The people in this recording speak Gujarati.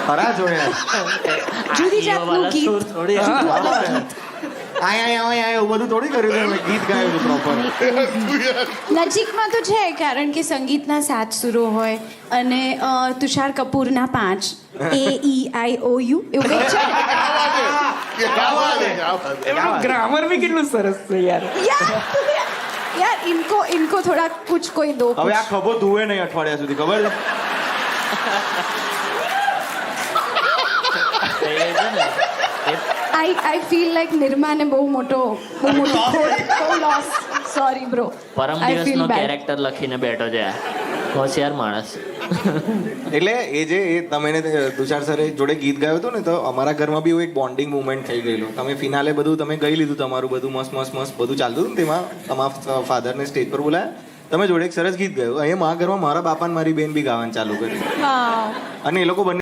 ખરા જોયા જુદી જાતનું ગીત. આયા એવું બધું થોડી કર્યું છે, મેં ગીત ગાયું હતું પ્રોપર. નજીકમાં તો છે, કારણ કે સંગીતના 7 સુરો હોય અને તુષાર કપૂરના 5, AEIOU એવું કંઈક છે. એમનું ગ્રામર બી કેટલું સરસ છે યાર. यार इनको थोड़ा कुछ कोई दो. હવે આ ખભો ધુએ નહીં અઠવાડિયા સુધી, ખબર છે? I feel like નિર્માને બહુ મોટો લોસ. Sorry bro. પરમ દિવસનો કેરેક્ટર લખીને બેઠો છે આ હોશિયાર માણસ. એટલે એ જે તમે તુષાર સરે જોડે ગીત ગાયું હતું ને, તો અમારા ઘરમાં બી એવું એક બોન્ડિંગ મુવમેન્ટ થઈ ગયેલું. તમે ફિનાલે બધું તમે ગઈ લીધું, તમારું બધું મસ્ત બધું ચાલતું હતું ને, તેમાં તમારા ફાધરને સ્ટેજ પર બોલાયા, તમે જોડે એક સરસ ગીત ગાયું. અહીંયા મારા ઘરમાં મારા બાપા ને મારી બેન બી ગાવાનું ચાલુ કર્યું, અને એ લોકો બંને